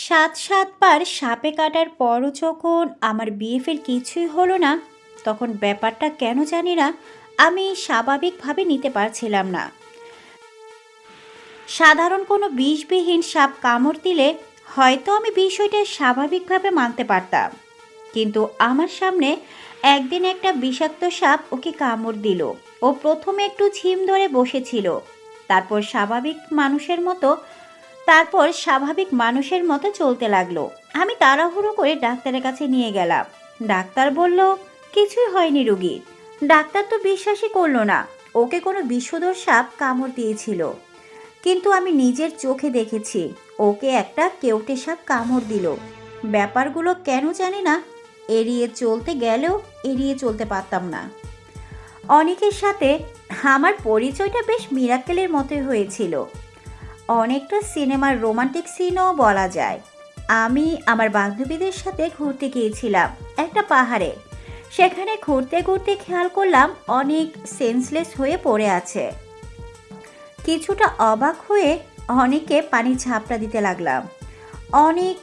সাতবার সাপে কাটার পরও যখন আমার বিএফের কিছুই হলো না, তখন ব্যাপারটা কেন জানি না আমি স্বাভাবিকভাবে নিতে পারছিলাম না। সাধারণ কোনো বিষবিহীন সাপ কামড় দিলে হয়তো আমি বিষয়টা স্বাভাবিকভাবে মানতে পারতাম, কিন্তু আমার সামনে একদিন একটা বিষাক্ত সাপ ওকে কামড় দিল। ও প্রথমে একটু ঝিম ধরে বসেছিল, তারপর স্বাভাবিক মানুষের মতো চলতে লাগলো। আমি তাড়াহুড়ো করে ডাক্তারের কাছে নিয়ে গেলাম। ডাক্তার বলল কিছুই হয়নি রোগীর। ডাক্তার তো বিশ্বাসই করলো না ওকে কোনো বিষধর সাপ কামড় দিয়েছিল, কিন্তু আমি নিজের চোখে দেখেছি ওকে একটা কেউটে সাপ কামড় দিল। ব্যাপারগুলো কেন জানি না এড়িয়ে চলতে গেলেও এড়িয়ে চলতে পারতাম না। অনেকের সাথে আমার পরিচয়টা বেশ মিরাকেলের মতোই হয়েছিল, অনেকটা সিনেমার রোমান্টিক সিনও বলা যায়। আমি আমার বান্ধবীদের সাথে ঘুরতে গিয়েছিলাম একটা পাহাড়ে। সেখানে ঘুরতে ঘুরতে খেয়াল করলাম অনেক সেন্সলেস হয়ে পড়ে আছে। কিছুটা অবাক হয়ে অনেকে পানি ঝাপটা দিতে লাগলাম। অনেক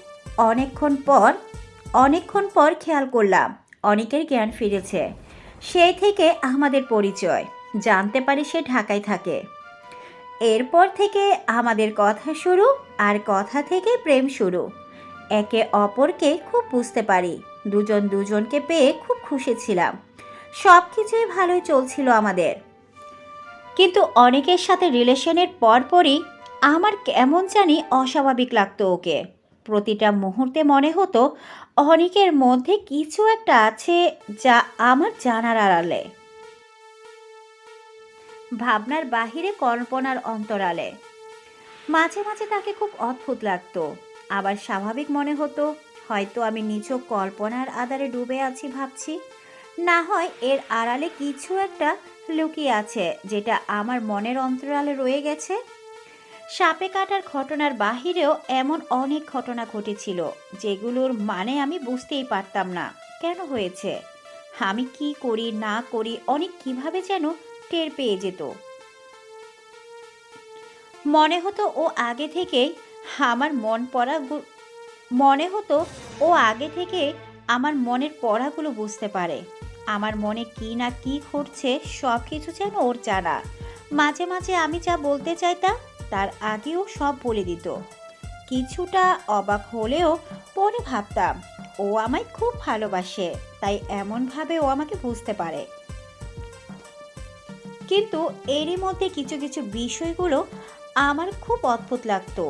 অনেকক্ষণ পর খেয়াল করলাম অনেকের জ্ঞান ফিরেছে। সেই থেকে আমাদের পরিচয় জানতে পারি সে ঢাকায় থাকে। এরপর থেকে আমাদের কথা শুরু, আর কথা থেকে প্রেম শুরু। একে অপরকে খুব বুঝতে পারি, দুজন দুজনকে পেয়ে খুব খুশি ছিলাম। সব কিছুই ভালোই চলছিল আমাদের, কিন্তু অনেকের সাথে রিলেশনের পরপরই আমার কেমন জানি অস্বাভাবিক লাগতো ওকে। প্রতিটা মুহূর্তে মনে হতো অনেকের মধ্যে কিছু একটা আছে যা আমার জানার আড়ালে, ভাবনার বাহিরে, কল্পনার অন্তরালে। মাঝে মাঝে তাকে খুব অদ্ভুত লাগতো, আবার স্বাভাবিক মনে হতো হয়তো আমি নিছক কল্পনার আধারে ডুবে আছি ভাবছি। না হয় এর আড়ালে কিছু একটা লুকিয়ে আছে যেটা আমার মনের অন্তরালে রয়ে গেছে। সাপে কাটার ঘটনার বাহিরেও এমন অনেক ঘটনা ঘটেছিল যেগুলোর মানে আমি বুঝতেই পারতাম না কেন হয়েছে। আমি কি করি না করি অনেক কিভাবে যেন টের পেয়ে যেত। মনে হতো ও আগে থেকেই আমার মনে হতো ও আগে থেকে আমার মনের পড়াগুলো বুঝতে পারে। আমার মনে কি না কি ঘটছে সব কিছু যেন ওর জানা। মাঝে মাঝে আমি যা বলতে চাইতাম তার আগেও সব বলে দিত। কিছুটা অবাক হলেও পরে ভাবতাম ও আমায় খুব ভালোবাসে, তাই এমনভাবে ও আমাকে বুঝতে পারে। কিন্তু এরই মধ্যে কিছু কিছু বিষয়গুলো আমার খুব অদ্ভুত লাগতো।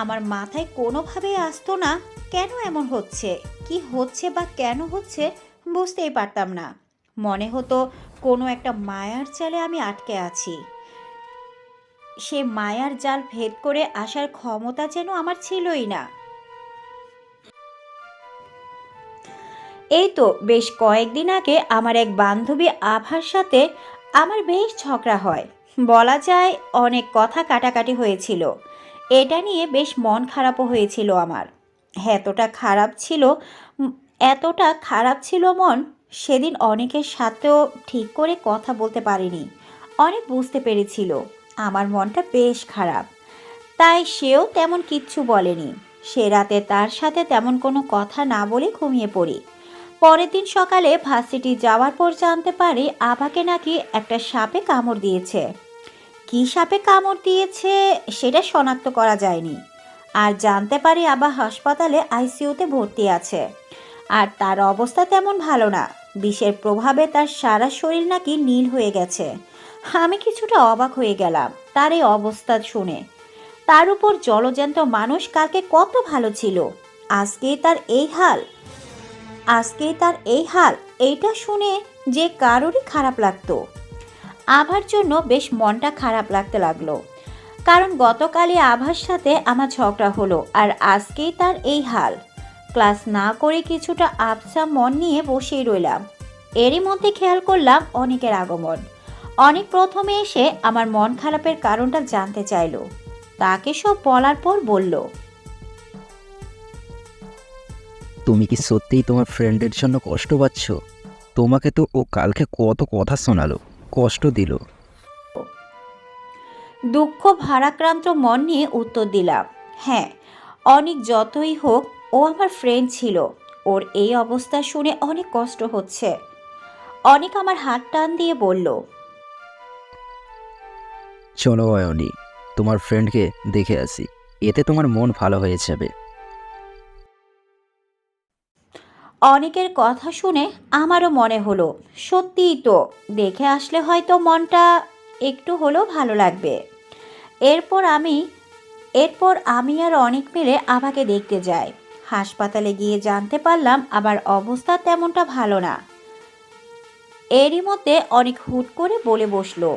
আমার মাথায় কোনোভাবেই আসতো না কেন এমন হচ্ছে, কি হচ্ছে বা কেন হচ্ছে বুঝতেই পারতাম না। মনে হতো কোনো একটা মায়ার জালে আমি আটকে আছি। সে মায়ার জাল ভেদ করে আসার ক্ষমতা যেন আমার ছিলই না। এই তো বেশ কয়েকদিন আগে আমার এক বান্ধবী আভার সাথে আমার বেশ ঝগড়া হয়। বলা যায় অনেক কথা কাটাকাটি হয়েছিল। এটা নিয়ে বেশ মন খারাপও হয়েছিল আমার। এতটা খারাপ ছিল উম, এতটা খারাপ ছিল মন, সেদিন অনেকের সাথেও ঠিক করে কথা বলতে পারিনি। অনেক বুঝতে পেরেছিল আমার মনটা বেশ খারাপ, তাই সেও তেমন কিচ্ছু বলেনি। সে রাতে তার সাথে তেমন কোনো কথা না বলে ঘুমিয়ে পড়ি। পরের দিন সকালে ভার্সিটি যাওয়ার পর জানতে পারি আভাকে নাকি একটা সাপে কামড় দিয়েছে। কী সাপে কামড় দিয়েছে সেটা শনাক্ত করা যায়নি। আর জানতে পারি আভা হাসপাতালে আইসিইউতে ভর্তি আছে, আর তার অবস্থা তেমন ভালো না। বিষের প্রভাবে তার সারা শরীর নাকি নীল হয়ে গেছে। আমি কিছুটা অবাক হয়ে গেলাম তার এই অবস্থা শুনে। তার উপর জলজ্যান্ত মানুষ কালকে কত ভালো ছিল, আজকেই তার এই হাল। এইটা শুনে যে কারোরই খারাপ লাগতো। আভার জন্য বেশ মনটা খারাপ লাগতে লাগলো, কারণ গতকালই আভার সাথে আমার ঝগড়া হলো আর আজকেই তার এই হাল। ক্লাস না করে কিছুটা আবসা মন নিয়ে বসেই রইলাম। এরই মধ্যে খেয়াল করলাম অনেকের আগমন। অনেক প্রথমে এসে আমার মন খারাপের কারণটা জানতে চাইলো। তাকে সব বলার পর বলল, তুমি কি সত্যিই তোমার ফ্রেন্ডের জন্য কষ্ট পাচ্ছ? তোমাকে তো ও কালকে কত কথা শোনালো, কষ্ট দিল। দুঃখ ভারাক্রান্ত মন নিয়ে উত্তর দিলাম, হ্যাঁ, অনেক যতই হোক ও আমার ফ্রেন্ড ছিল, ওর এই অবস্থা শুনে অনেক কষ্ট হচ্ছে। অনেক আমার হাত টান দিয়ে বলল, চলো অয়নি, তোমার ফ্রেন্ডকে দেখে আসি, এতে তোমার মন ভালো হয়ে যাবে। অনেকের কথা শুনে আমারও মনে হলো সত্যিই তো, দেখে আসলে হয়তো মনটা একটু হলেও ভালো লাগবে। এরপর আমি এরপর আমি আর অনেক মিলে আবাকে দেখতে যাই। হাসপাতালে গিয়ে জানতে পারলাম আবার অবস্থা তেমনটা ভালো না। এরই মধ্যে অনেক হুট করে বলে বসলো।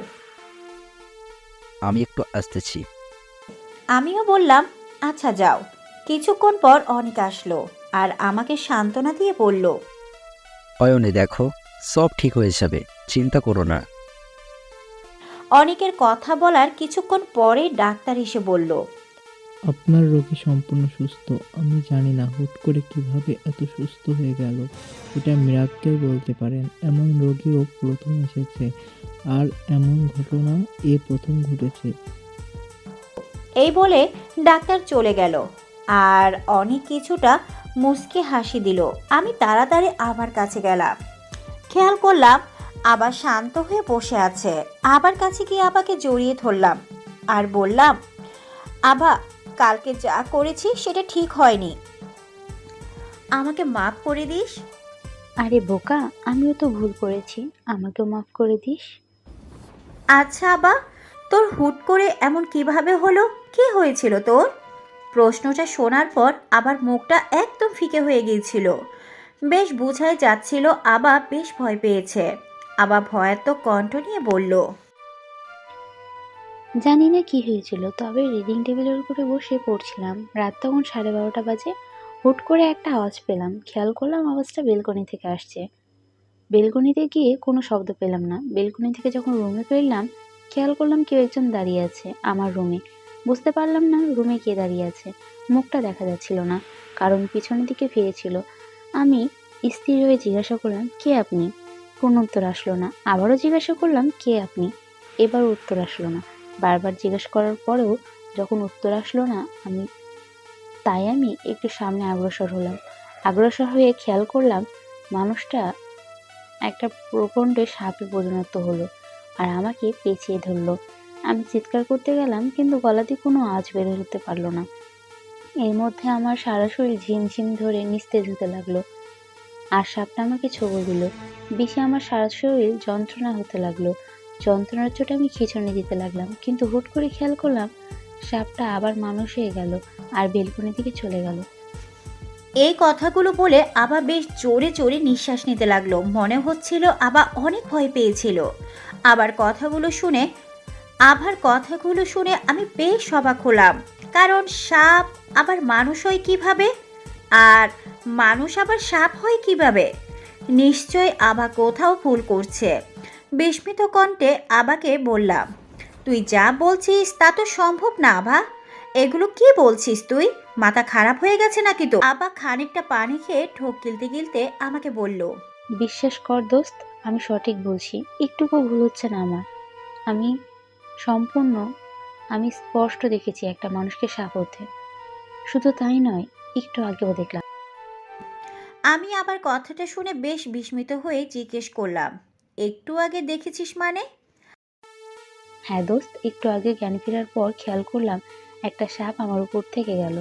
আমি একটু আসতেছি। আমিও বললাম, আচ্ছা যাও। কিছুক্ষণ পর অনেক আসলো আর আমাকে সান্ত্বনা দিয়ে বলল, অয়নি দেখো, সব ঠিক হয়ে যাবে, চিন্তা করো না। অনেকের কথা বলার কিছুক্ষণ পরে ডাক্তার এসে বলল, আপনার রোগী সম্পূর্ণ সুস্থ। আমি জানি না হুট করে কিভাবে এত সুস্থ হয়ে গেল। এটা মিরাক্কেল বলতে পারেন। এমন রোগীও প্রথম এসেছে, আর এমন ঘটনা প্রথম ঘটেছে। এই বলে ডাক্তার চলে গেল। আর অনেক কিছুটা মুচকি হাসি দিল। আমি তাড়াতাড়ি আবার কাছে গেলাম, খেয়াল করলাম আবার শান্ত হয়ে বসে আছে। আবার কাছে গিয়ে আবাকে জড়িয়ে ধরলাম আর বললাম, আবা, কালকে যা করেছি সেটা ঠিক হয়নি, আমাকে মাফ করে দিস। আরে বোকা, আমিও তো ভুল করেছি, আমাকেও মাফ করে দিস। আচ্ছা আবা, তোর হুট করে এমন কিভাবে হলো? কি হয়েছিল তোর? প্রশ্নটা শোনার পর আবার মুখটা একদম ফিকে হয়ে গিয়েছিল। বেশ বোঝাই যাচ্ছিল আবা বেশ ভয় পেয়েছে। আবা ভয়াত্মক কণ্ঠ নিয়ে বলল, জানি না কি হয়েছিল, তবে রিডিং টেবিলের উপরে বসে পড়ছিলাম। রাত তখন 12:30 বাজে। হুট করে একটা আওয়াজ পেলাম, খেয়াল করলাম আওয়াজটা বেলকনি থেকে আসছে। বেলকনিতে গিয়ে কোনো শব্দ পেলাম না। বেলকনি থেকে যখন রুমে ফিরলাম, খেয়াল করলাম কেউ একজন দাঁড়িয়ে আছে আমার রুমে। বুঝতে পারলাম না রুমে কে দাঁড়িয়ে আছে। মুখটা দেখা যাচ্ছিল না, কারণ পিছনের দিকে ফিরেছিল। আমি স্থির হয়ে জিজ্ঞাসা করলাম, কে আপনি? কোনো উত্তর আসলো না। আবারও জিজ্ঞাসা করলাম, কে আপনি? এবার উত্তর আসলো না। বারবার জিজ্ঞাসা করার পরেও যখন উত্তর আসলো না, আমি একটু সামনে অগ্রসর হলাম। অগ্রসর হয়ে খেয়াল করলাম মানুষটা একটা প্রচণ্ড সাপে পরিণত হলো আর আমাকে পেঁচিয়ে ধরলো। আমি চিৎকার করতে গেলাম, কিন্তু গলাতে কোনো আওয়াজ বের হতে পারলো না। এর মধ্যে আমার সারা শরীর ঝিমঝিম ধরে নিস্তেজ হতে লাগলো, আর সাপটা আমাকে ছোবল দিল। বিষে আমার সারা শরীর যন্ত্রণা হতে লাগলো। যন্ত্রণার চোটে আমি খিঁচুনি দিতে লাগলাম, কিন্তু হুট করে খেয়াল করলাম সাপটা আবার মানুষ হয়ে গেল আর বেলকনির দিকে চলে গেল। এই কথাগুলো বলে আবা বেশ জোরে জোরে নিঃশ্বাস নিতে লাগলো। মনে হচ্ছিল আবা অনেক ভয় পেয়েছিল। আবার কথাগুলো শুনে আমি বেশ অবাক হলাম। কারণ সাপ আবার মানুষ হয় কিভাবে? আর মানুষ আবার সাপ হয় কিভাবে? নিশ্চয় আবা কোথাও ভুল করছে। বিস্মিত কণ্ঠে আবাকে বললাম, তুই যা বলছিস তা তো সম্ভব না আভা। এগুলো কি বলছিস তুই? মাথা খারাপ হয়ে গেছে নাকি তো? আবা খানিকটা পানি খেয়ে ঢোক গিলতে গিলতে আমাকে বলল, বিশ্বাস কর দোস্ত, আমি সঠিক বলছি, একটুকুও ভুল হচ্ছে না আমার। আমি সম্পূর্ণ আমি স্পষ্ট দেখেছি একটা মানুষকে সাপ হতে। শুধু তাই নয়, একটু আগেও দেখলাম। আমি আবার কথাটা শুনে বেশ বিস্মিত হয়ে জিজ্ঞেস করলাম, একটু আগে দেখেছিস মানে? হ্যাঁ দোস্ত, একটু আগে জ্ঞান ফেরার পর খেয়াল করলাম একটা সাপ আমার উপর থেকে গেল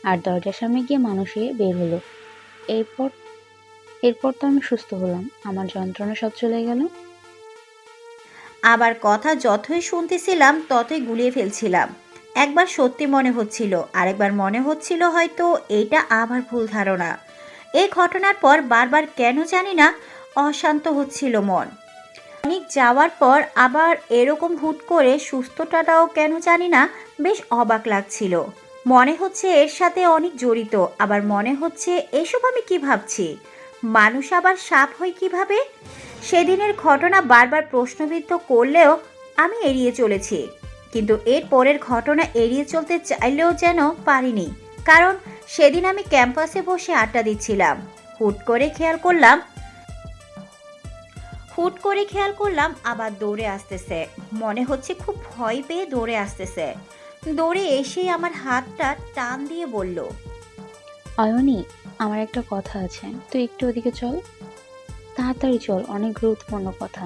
আর দরজার সামনে গিয়ে মানুষ হয়ে বের হলো। এরপর এরপর তো আমি সুস্থ হলাম, আমার যন্ত্রণা সব চলে গেল। আবার কথা যতই শুনতেছিলাম ততই গুলিয়ে ফেলছিলাম। একবার সত্যি মনে হচ্ছিল, আরেকবার মনে হচ্ছিল হয়তো এটা আবার ভুল ধারণা। এই ঘটনার পর বারবার কেন জানি না অশান্ত হচ্ছিল মন। অনেক যাওয়ার পর আবার এরকম হুট করে সুস্থতাটাও কেন জানি না বেশ অবাক লাগছিল। মনে হচ্ছে এর সাথে অনেক জড়িত, আবার মনে হচ্ছে এসব আমি কি ভাবছি। মানুষ আবার সাপ হয় কিভাবে? সেদিনের ঘটনা বারবার প্রশ্নবিদ্ধ করলেও আমি এড়িয়ে চলেছি, কিন্তু এর পরের ঘটনা এড়িয়ে চলতে চাইলেও যেন পারিনি। কারণ সেদিন আমি ক্যাম্পাসে বসে আড্ডা দিচ্ছিলাম। হুট করে খেয়াল করলাম আবার দৌড়ে আসতেছে। মনে হচ্ছে খুব ভয় পেয়ে দৌড়ে আসতেছে। দৌড়ে এসেই আমার হাতটা টান দিয়ে বলল, অয়নি, আমার একটা কথা আছে, তুই একটু ওদিকে চল। তাড়াতাড়ি চল, অনেক গুরুত্বপূর্ণ কথা।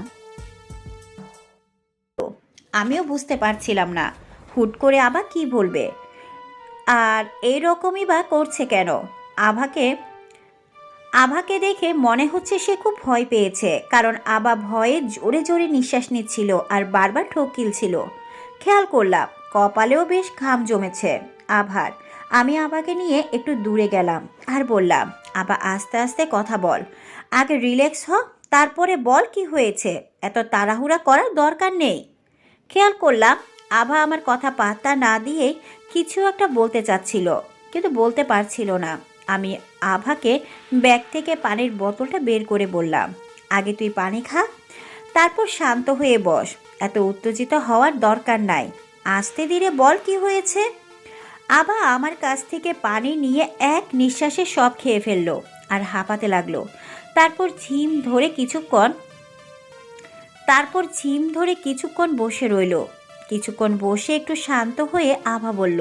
আমিও বুঝতে পারছিলাম না হুট করে আবার কি বলবে, আর এই রকমই বা করছে কেন। আভাকে আভাকে দেখে মনে হচ্ছে সে খুব ভয় পেয়েছে, কারণ আভা ভয়ে জোরে জোরে নিঃশ্বাস নিচ্ছিল আর বারবার ঠোক গিলছিল। খেয়াল করলাম কপালেও বেশ ঘাম জমেছে আভার। আমি আভাকে নিয়ে একটু দূরে গেলাম আর বললাম, আভা আস্তে আস্তে কথা বল, আগে রিল্যাক্স হ, তারপরে বল কি হয়েছে। এত তাড়াহুড়া করার দরকার নেই। খেয়াল করলাম আভা আমার কথা পাত্তা না দিয়ে কিছু একটা বলতে চাচ্ছিল, কিন্তু বলতে পারছিল না। আমি আভাকে ব্যাগ থেকে পানির বোতলটা বের করে বললাম, আগে তুই পানি খা, তারপর শান্ত হয়ে বস। এত উত্তেজিত হওয়ার দরকার নাই, আস্তে ধীরে বল কি হয়েছে। আভা আমার কাছ থেকে পানি নিয়ে এক নিঃশ্বাসে সব খেয়ে ফেললো আর হাঁপাতে লাগলো। তারপর ঝিম ধরে কিছুক্ষণ বসে রইল। কিছুক্ষণ বসে একটু শান্ত হয়ে আভা বলল,